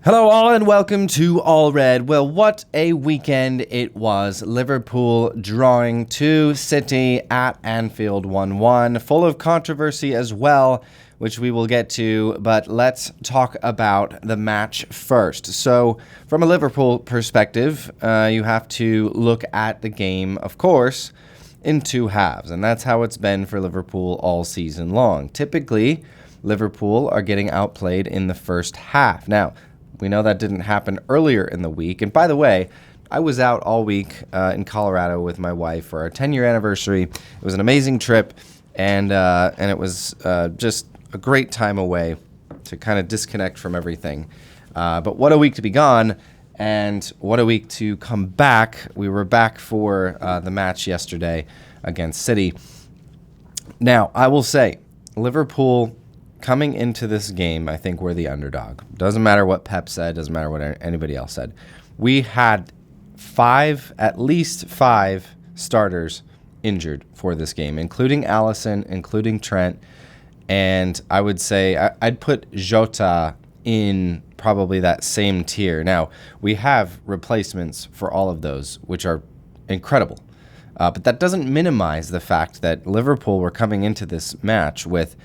Hello all and welcome to All Red. Well, what a weekend it was. Liverpool drawing to City at Anfield 1-1. Full of controversy as well, which we will get to, but let's talk about the match first. So, from a Liverpool perspective, you have to look at the game, of course, in two halves, and that's how it's been for Liverpool all season long. Typically, Liverpool are getting outplayed in the first half. Now, we know that didn't happen earlier in the week. And by the way, I was out all week in Colorado with my wife for our 10-year anniversary. It was an amazing trip, and it was just a great time away to kind of disconnect from everything. But what a week to be gone, and what a week to come back. We were back for the match yesterday against City. Now, I will say, Liverpool coming into this game, I think we're the underdog. Doesn't matter what Pep said, doesn't matter what anybody else said. We had at least five starters injured for this game, including Alisson, including Trent, and I would say I'd put Jota in probably that same tier. Now, we have replacements for all of those, which are incredible. But that doesn't minimize the fact that Liverpool were coming into this match with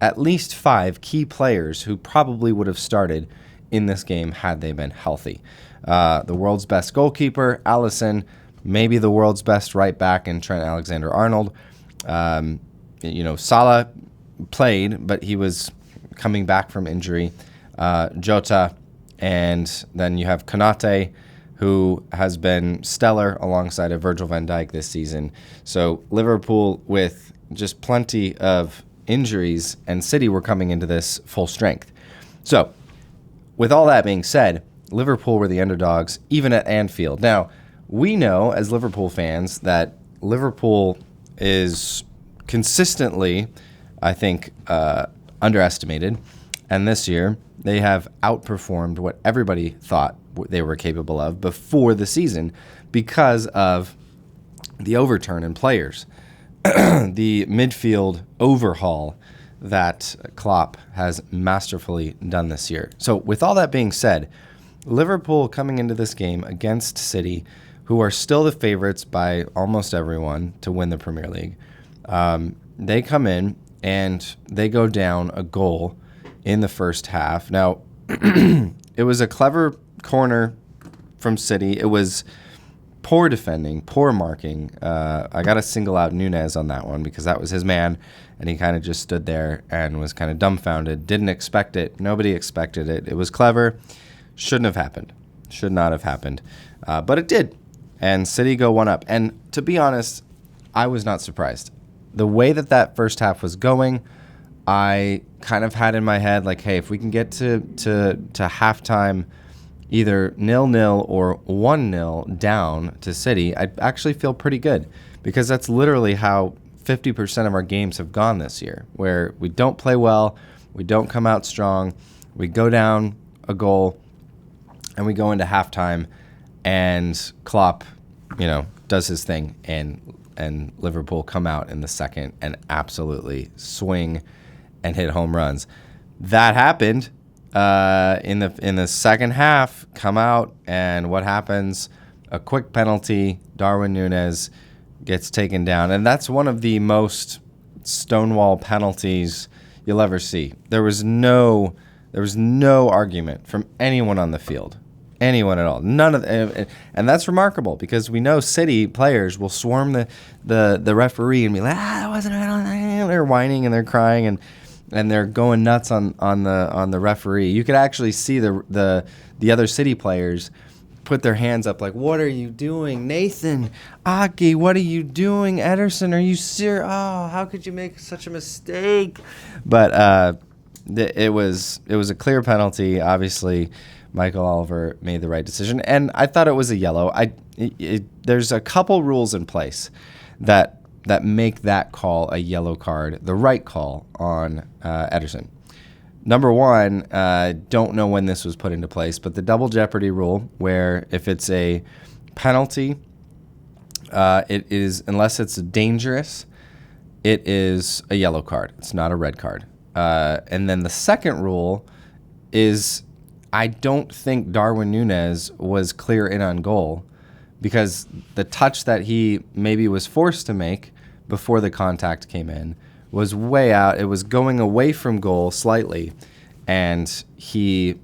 at least five key players who probably would have started in this game had they been healthy. The world's best goalkeeper, Alisson, maybe the world's best right back in Trent Alexander-Arnold. Salah played, but he was coming back from injury. Jota, and then you have Konate, who has been stellar alongside of Virgil van Dijk this season. So Liverpool with just plenty of injuries, and City were coming into this full strength. So, with all that being said, Liverpool were the underdogs, even at Anfield. Now, we know as Liverpool fans that Liverpool is consistently, I think, underestimated, and this year they have outperformed what everybody thought they were capable of before the season because of the overturn in players. The midfield overhaul that Klopp has masterfully done this year. So with all that being said, Liverpool coming into this game against City, who are still the favorites by almost everyone to win the Premier League, they come in and they go down a goal in the first half. Now, it was a clever corner from City. It was poor defending, poor marking. I got to single out Nunez on that one because that was his man, and he kind of just stood there and was kind of dumbfounded. Didn't expect it. Nobody expected it. It was clever. Shouldn't have happened. Should not have happened. But it did. And City go one up. And to be honest, I was not surprised. The way that first half was going, I kind of had in my head, like, hey, if we can get to halftime either 0-0 or 1-0 down to City, I actually feel pretty good because that's literally how 50% of our games have gone this year, where we don't play well, we don't come out strong, we go down a goal, and we go into halftime, and Klopp, does his thing, and Liverpool come out in the second and absolutely swing and hit home runs. That happened. In the second half, come out, and what happens? A quick penalty. Darwin Núñez gets taken down, and that's one of the most stonewall penalties you'll ever see. There was no argument from anyone on the field, anyone at all. None of, and that's remarkable because we know City players will swarm the referee and be like, that wasn't right. They're whining and they're crying and they're going nuts on the referee. You could actually see the other City players put their hands up like, what are you doing? Nathan, Aki, what are you doing? Ederson, are you serious? Oh, how could you make such a mistake? But it was a clear penalty. Obviously, Michael Oliver made the right decision, and I thought it was a yellow. There's a couple rules in place that make that call a yellow card, the right call on Ederson. Number one, don't know when this was put into place, but the double jeopardy rule, where if it's a penalty, it is, unless it's dangerous, it is a yellow card. It's not a red card. And then the second rule is I don't think Darwin Núñez was clear in on goal, because the touch that he maybe was forced to make before the contact came in was way out. It was going away from goal slightly, and he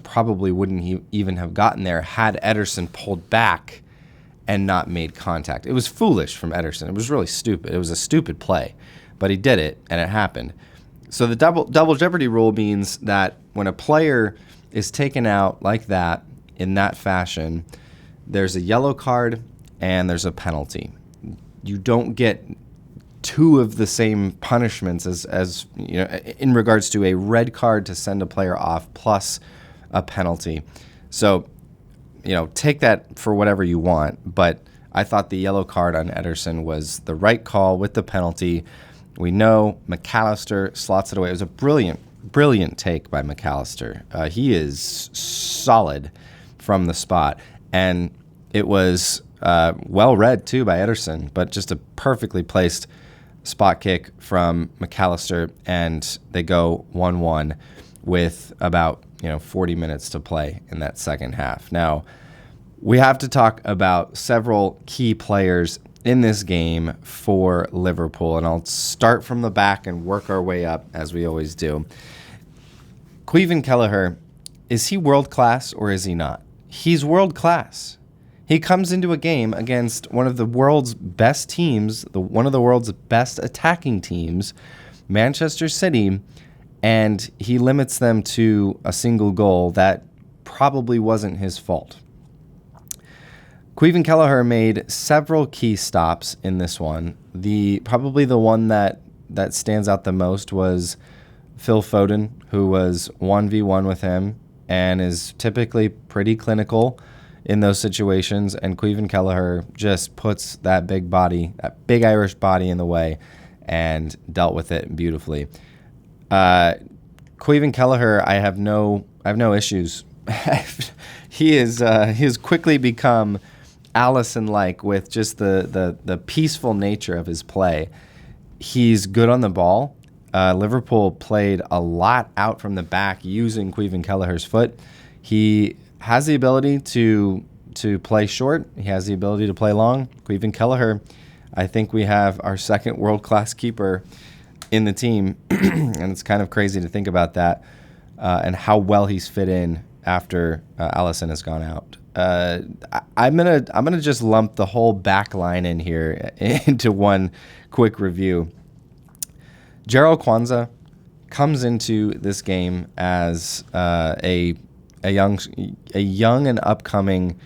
probably wouldn't even have gotten there had Ederson pulled back and not made contact. It was foolish from Ederson. It was really stupid. It was a stupid play, but he did it, and it happened. So the double jeopardy rule means that when a player is taken out like that, in that fashion, there's a yellow card and there's a penalty. You don't get two of the same punishments as you know, in regards to a red card to send a player off plus a penalty. So, take that for whatever you want, but I thought the yellow card on Ederson was the right call with the penalty. We know McAllister slots it away. It was a brilliant take by McAllister. He is solid from the spot, and it was well read too by Ederson, but just a perfectly placed spot kick from McAllister, and they go 1-1 with about 40 minutes to play in that second half. Now, we have to talk about several key players in this game for Liverpool, and I'll start from the back and work our way up as we always do. Caoimhin Kelleher, is he world class or is he not? He's world class. He comes into a game against one of the world's best teams, one of the world's best attacking teams, Manchester City, and he limits them to a single goal that probably wasn't his fault. Caoimhin Kelleher made several key stops in this one. Probably the one that stands out the most was Phil Foden, who was 1v1 with him and is typically pretty clinical in those situations, and Caoimhin Kelleher just puts that big Irish body in the way and dealt with it beautifully. Caoimhin Kelleher, I have no issues. He has quickly become Alisson-like with just the peaceful nature of his play. He's good on the ball. Liverpool played a lot out from the back using Caoimhin Kelleher's foot. He has the ability to play short. He has the ability to play long. Caoimhin Kelleher, I think we have our second world-class keeper in the team, and it's kind of crazy to think about that and how well he's fit in after Alisson has gone out. I'm gonna just lump the whole back line in here into one quick review. Jarell Quansah comes into this game as a young and upcoming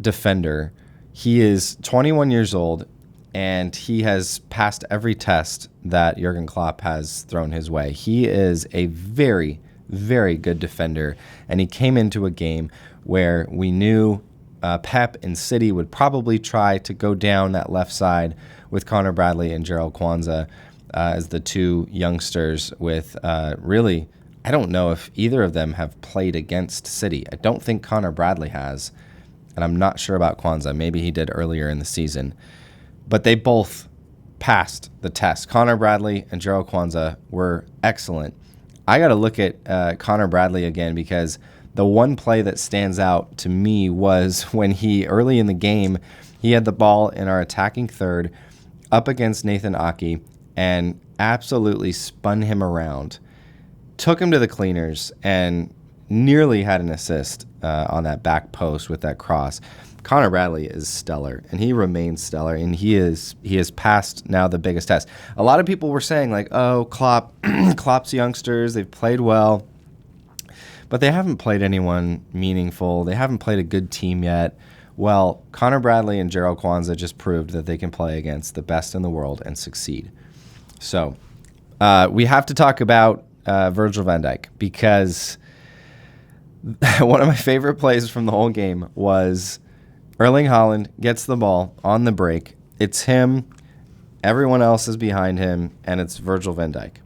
defender. He is 21 years old, and he has passed every test that Jurgen Klopp has thrown his way. He is a very, very good defender, and he came into a game where we knew Pep and City would probably try to go down that left side with Connor Bradley and Jarell Quansah as the two youngsters with really, I don't know if either of them have played against City. I don't think Connor Bradley has, and I'm not sure about Quansah. Maybe he did earlier in the season. But they both passed the test. Connor Bradley and Jarell Quansah were excellent. I got to look at Connor Bradley again, because the one play that stands out to me was when early in the game, he had the ball in our attacking third up against Nathan Ake and absolutely spun him around, took him to the cleaners, and nearly had an assist on that back post with that cross. Connor Bradley is stellar, and he remains stellar, and he has passed now the biggest test. A lot of people were saying, like, oh, Klopp's youngsters, they've played well, but they haven't played anyone meaningful. They haven't played a good team yet. Well, Connor Bradley and Jarell Quansah just proved that they can play against the best in the world and succeed. So we have to talk about Virgil van Dijk, because one of my favorite plays from the whole game was Erling Haaland gets the ball on the break. It's him, everyone else is behind him, and it's Virgil van Dijk.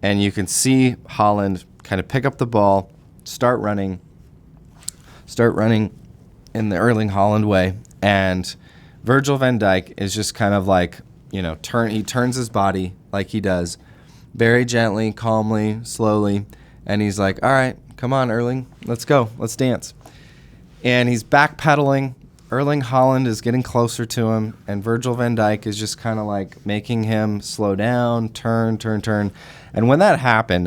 And you can see Haaland kind of pick up the ball, start running in the Erling Haaland way, and Virgil van Dijk is just kind of like, he turns his body like he does, very gently, calmly, slowly, and he's like, all right, Come on, Erling. Let's go. Let's dance. And he's backpedaling. Erling Haaland is getting closer to him, and Virgil van Dijk is just kind of like making him slow down, turn. And when that happened,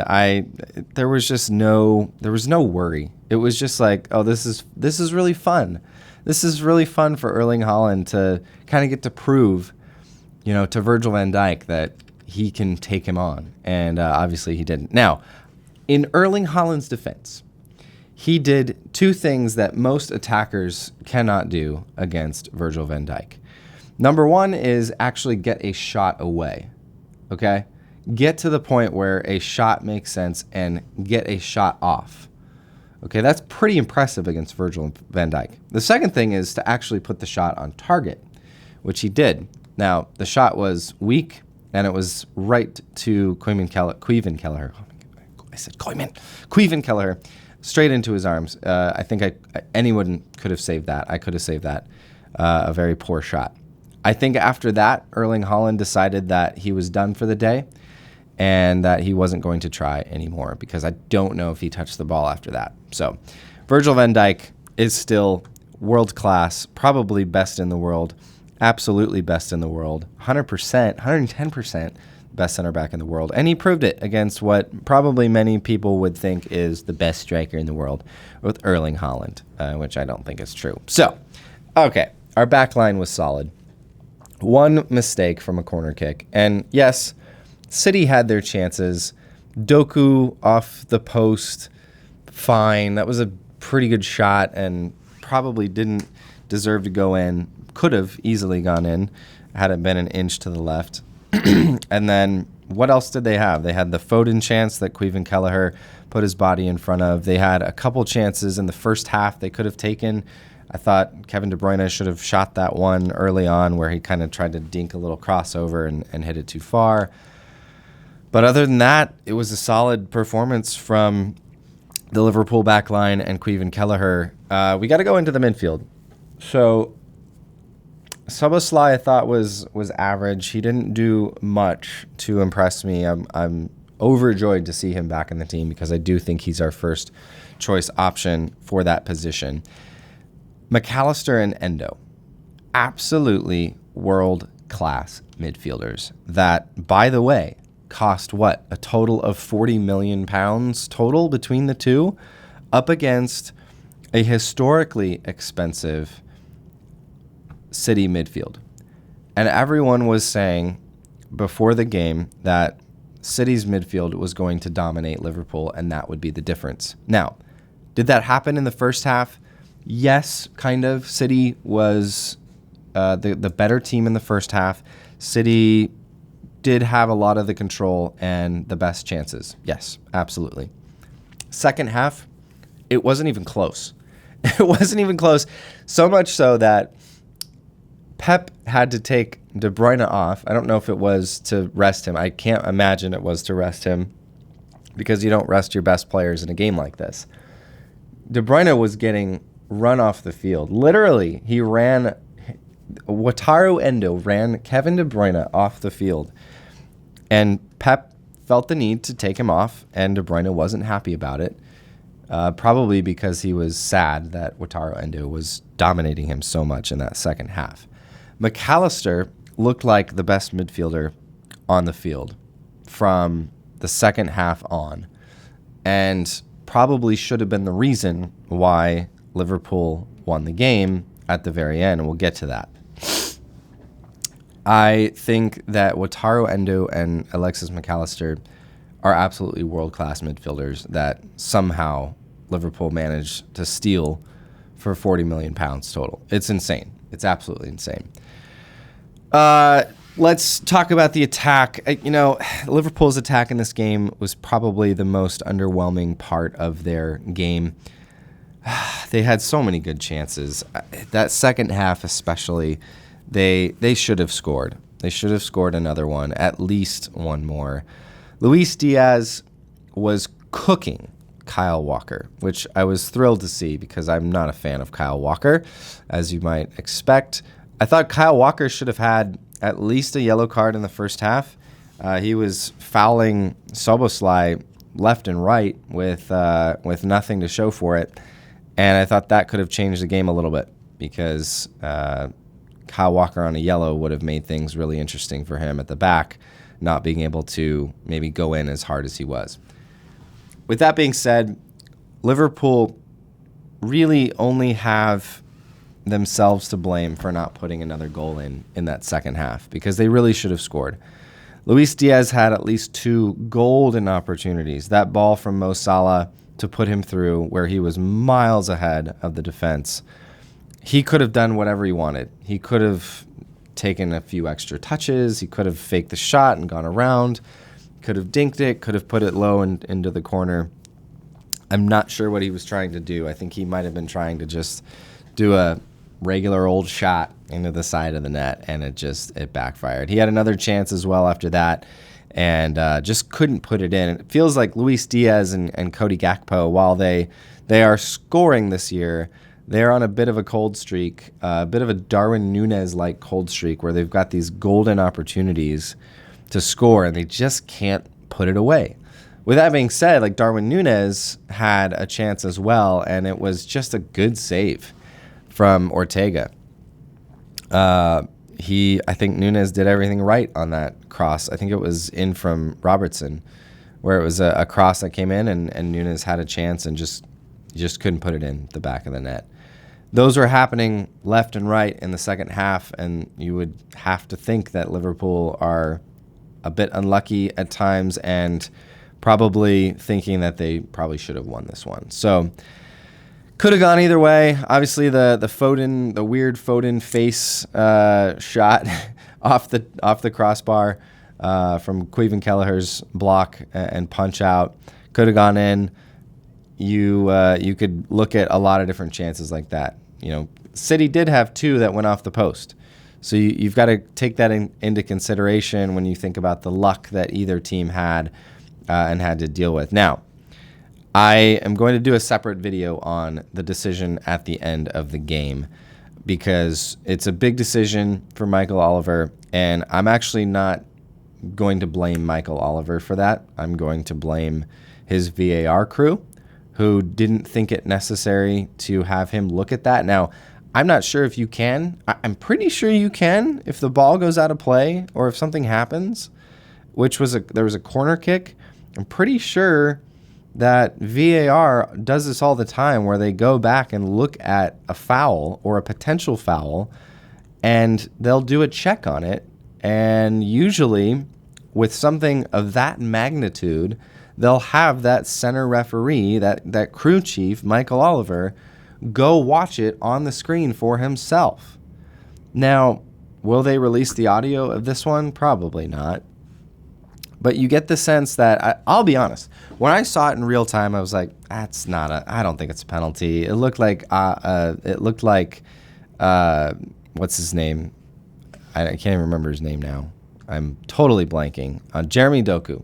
there was no worry. It was just like, oh, this is really fun. This is really fun for Erling Haaland to kind of get to prove, to Virgil van Dijk that he can take him on. And obviously he didn't. Now, in Erling Haaland's defense, he did two things that most attackers cannot do against Virgil van Dijk. Number one is actually get a shot away, okay? Get to the point where a shot makes sense and get a shot off. Okay, that's pretty impressive against Virgil van Dijk. The second thing is to actually put the shot on target, which he did. Now, the shot was weak, and it was right to Caoimhin Kelleher. I said Caoimhin Kelleher. Straight into his arms. I think anyone could have saved that. I could have saved that. A very poor shot. I think after that, Erling Haaland decided that he was done for the day and that he wasn't going to try anymore because I don't know if he touched the ball after that. So Virgil van Dijk is still world class, probably best in the world, absolutely best in the world, 100%, 110%. Best center back in the world. And he proved it against what probably many people would think is the best striker in the world with Erling Haaland, which I don't think is true. So, okay, our back line was solid. One mistake from a corner kick. And yes, City had their chances. Doku off the post, fine. That was a pretty good shot and probably didn't deserve to go in. Could have easily gone in had it been an inch to the left. And then what else did they have? They had the Foden chance that Caoimhin Kelleher put his body in front of. They had a couple chances in the first half they could have taken. I thought Kevin De Bruyne should have shot that one early on where he kind of tried to dink a little crossover and hit it too far. But other than that, it was a solid performance from the Liverpool back line and Caoimhin Kelleher. We got to go into the midfield. So Szoboszlai I thought was average. He didn't do much to impress me. I'm overjoyed to see him back in the team because I do think he's our first choice option for that position. McAllister and Endo, absolutely world-class midfielders that, by the way, cost what? A total of £40 million total between the two, up against a historically expensive City midfield. And everyone was saying before the game that City's midfield was going to dominate Liverpool and that would be the difference. Now, did that happen in the first half? Yes, kind of. City was the better team in the first half. City did have a lot of the control and the best chances. Yes, absolutely. Second half, it wasn't even close. It wasn't even close. So much so that Pep had to take De Bruyne off. I don't know if it was to rest him. I can't imagine it was to rest him because you don't rest your best players in a game like this. De Bruyne was getting run off the field. Literally, Wataru Endo ran Kevin De Bruyne off the field. And Pep felt the need to take him off, and De Bruyne wasn't happy about it. Probably because he was sad that Wataru Endo was dominating him so much in that second half. McAllister looked like the best midfielder on the field from the second half on, and probably should have been the reason why Liverpool won the game at the very end, and we'll get to that. I think that Wataru Endo and Alexis McAllister are absolutely world-class midfielders that somehow Liverpool managed to steal for £40 million total. It's insane. It's absolutely insane. Let's talk about the attack. Liverpool's attack in this game was probably the most underwhelming part of their game. They had so many good chances. That second half especially, they should have scored. They should have scored another one, at least one more. Luis Diaz was cooking Kyle Walker, which I was thrilled to see because I'm not a fan of Kyle Walker, as you might expect. I thought Kyle Walker should have had at least a yellow card in the first half. He was fouling Szoboszlai left and right with nothing to show for it. And I thought that could have changed the game a little bit because Kyle Walker on a yellow would have made things really interesting for him at the back, not being able to maybe go in as hard as he was. With that being said, Liverpool really only have themselves to blame for not putting another goal in that second half because they really should have scored. Luis Diaz had at least 2 golden opportunities. That ball from Mo Salah to put him through where he was miles ahead of the defense. He could have done whatever he wanted. He could have taken a few extra touches. He could have faked the shot and gone around. Could have dinked it. Could have put it low into the corner. I'm not sure what he was trying to do. I think he might have been trying to just do a regular old shot into the side of the net, and it backfired. He had another chance as well after that, and just couldn't put it in. It feels like Luis Diaz and Cody Gakpo, while they are scoring this year, they're on a bit of a cold streak, a bit of a Darwin Núñez-like cold streak where they've got these golden opportunities to score, and they just can't put it away. With that being said, like Darwin Núñez had a chance as well, and it was just a good save from Ortega. I think Núñez did everything right on that cross. I think it was in from Robertson, where it was a cross that came in, and Núñez had a chance and just couldn't put it in the back of the net. Those were happening left and right in the second half, and you would have to think that Liverpool are a bit unlucky at times and probably thinking that they probably should have won this one. So could have gone either way. Obviously, the weird Foden face shot off the crossbar from Caoimhin Kelleher's block and punch out could have gone in. You could look at a lot of different chances like that. City did have 2 that went off the post, so you've got to take that into consideration when you think about the luck that either team had and had to deal with. Now, I am going to do a separate video on the decision at the end of the game because it's a big decision for Michael Oliver, and I'm actually not going to blame Michael Oliver for that. I'm going to blame his VAR crew, who didn't think it necessary to have him look at that. Now, I'm not sure if you can. I'm pretty sure you can if the ball goes out of play or if something happens, there was a corner kick. I'm pretty sure that VAR does this all the time where they go back and look at a foul or a potential foul, and they'll do a check on it. And usually with something of that magnitude, they'll have that center referee, that crew chief, Michael Oliver, go watch it on the screen for himself. Now, will they release the audio of this one? Probably not. But you get the sense that, I'll be honest, when I saw it in real time, I was like, I don't think it's a penalty. It looked like, what's his name? I can't even remember his name now. I'm totally blanking. Jeremy Doku.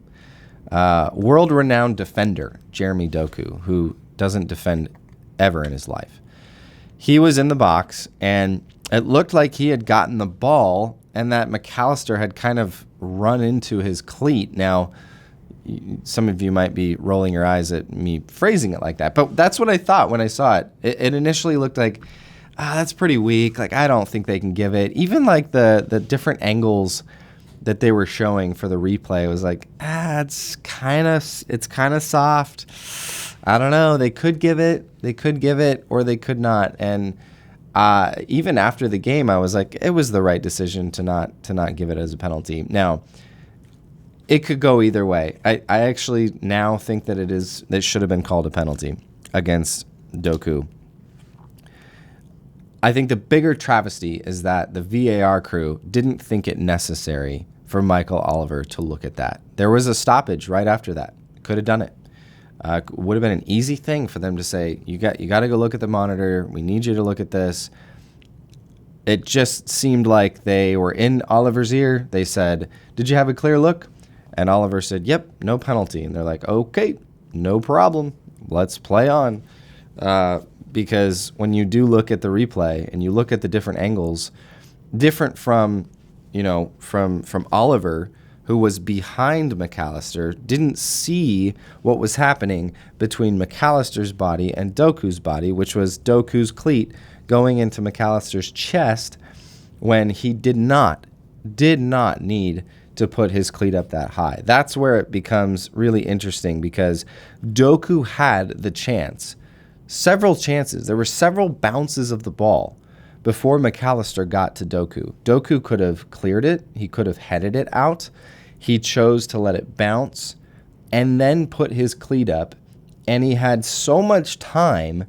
World-renowned defender, Jeremy Doku, who doesn't defend ever in his life. He was in the box, and it looked like he had gotten the ball and that McAllister had kind of run into his cleat. Now, some of you might be rolling your eyes at me phrasing it like that, but that's what I thought when I saw it. It initially looked like, that's pretty weak. Like, I don't think they can give it. Even like the different angles that they were showing for the replay was like, it's kind of soft. I don't know. They could give it, or they could not. And even after the game, I was like, it was the right decision to not give it as a penalty. Now, it could go either way. I actually now think that it should have been called a penalty against Doku. I think the bigger travesty is that the VAR crew didn't think it necessary for Michael Oliver to look at that. There was a stoppage right after that. Could have done it. Would have been an easy thing for them to say, you got to go look at the monitor. We need you to look at this. It just seemed like they were in Oliver's ear. They said, did you have a clear look? And Oliver said, yep, no penalty. And they're like, okay, no problem. Let's play on. Because when you do look at the replay and you look at the different angles, different from Oliver, who was behind McAllister, didn't see what was happening between McAllister's body and Doku's body, which was Doku's cleat going into McAllister's chest when he did not need to put his cleat up that high. That's where it becomes really interesting, because Doku had the chance, several chances. There were several bounces of the ball before McAllister got to Doku. Doku could have cleared it. He could have headed it out. He chose to let it bounce and then put his cleat up, and he had so much time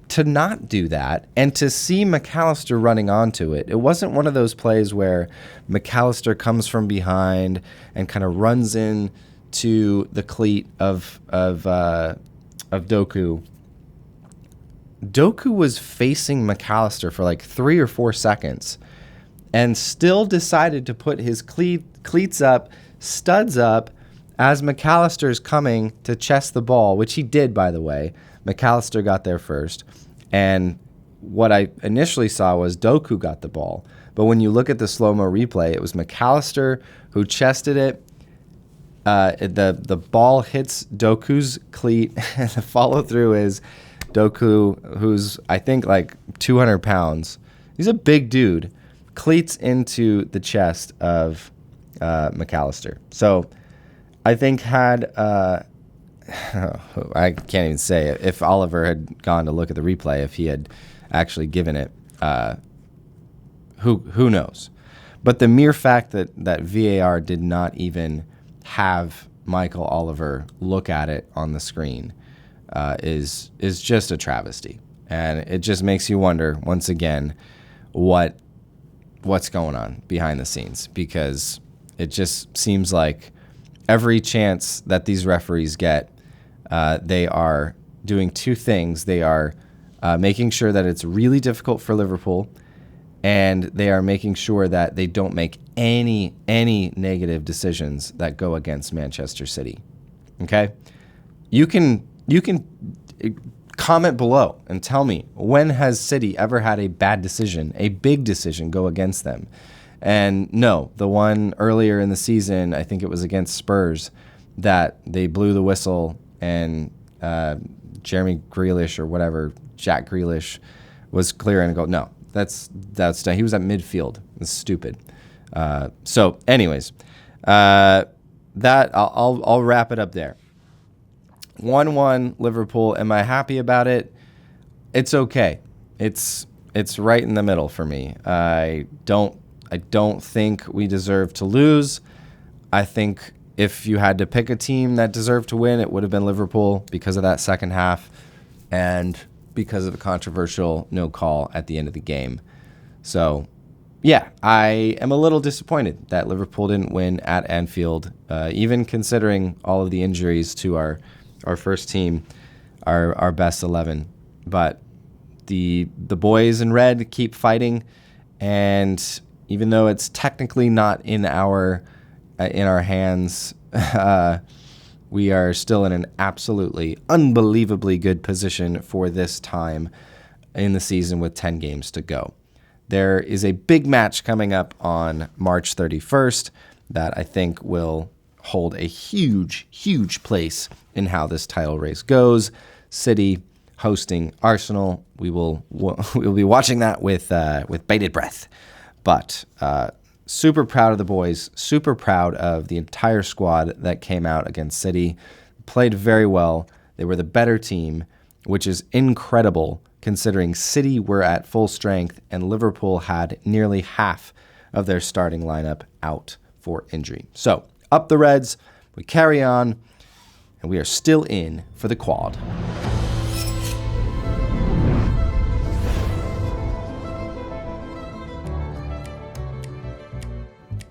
to not do that and to see McAllister running onto it. It wasn't one of those plays where McAllister comes from behind and kind of runs in to the cleat of Doku. Doku was facing McAllister for like 3 or 4 seconds and still decided to put his cleats up, studs up, as McAllister's coming to chest the ball, which he did, by the way. McAllister got there first. And what I initially saw was Doku got the ball. But when you look at the slow-mo replay, it was McAllister who chested it. The ball hits Doku's cleat, and the follow-through is Doku, who's, I think, like 200 pounds. He's a big dude. Cleats into the chest of McAllister. So I think had... I can't even say it. If Oliver had gone to look at the replay, if he had actually given it, who knows? But the mere fact that VAR did not even have Michael Oliver look at it on the screen is just a travesty, and it just makes you wonder once again what's going on behind the scenes, because it just seems like every chance that these referees get, they are doing two things. They are making sure that it's really difficult for Liverpool, and they are making sure that they don't make any negative decisions that go against Manchester City. Okay? You can comment below and tell me, when has City ever had a bad decision, a big decision, go against them? And no, the one earlier in the season, I think it was against Spurs, that they blew the whistle and Jeremy Grealish or whatever, Jack Grealish, was clear and go, no, that's done. He was at midfield. It's stupid. So anyways, that I'll wrap it up there. 1-1 Liverpool. Am I happy about it? It's okay. It's right in the middle for me. I don't think we deserve to lose. I think if you had to pick a team that deserved to win, it would have been Liverpool because of that second half and because of the controversial no call at the end of the game. So, yeah, I am a little disappointed that Liverpool didn't win at Anfield, even considering all of the injuries to our first team, our best 11. But the boys in red keep fighting, and even though it's technically not in our hands, we are still in an absolutely unbelievably good position for this time in the season with 10 games to go. There is a big match coming up on March 31st that I think will hold a huge place in how this title race goes. City hosting Arsenal. We'll be watching that with bated breath. But super proud of the boys, super proud of the entire squad that came out against City. Played very well. They were the better team, which is incredible considering City were at full strength and Liverpool had nearly half of their starting lineup out for injury. So, up the Reds, we carry on, and we are still in for the quad.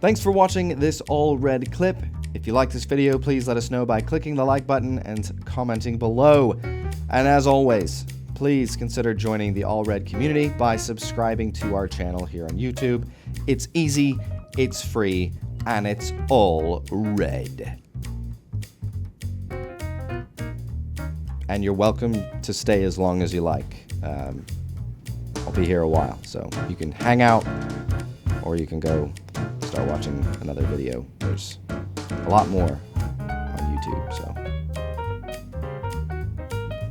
Thanks for watching this All Red clip. If you like this video, please let us know by clicking the like button and commenting below. And as always, please consider joining the All Red community by subscribing to our channel here on YouTube. It's easy, it's free, and it's all red. And you're welcome to stay as long as you like. I'll be here a while, so you can hang out or you can go start watching another video. There's a lot more on YouTube. So,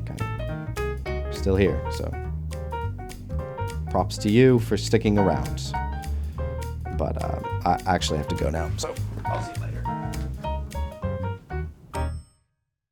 okay, still here. So, props to you for sticking around. But I actually have to go now. So, I'll see you later.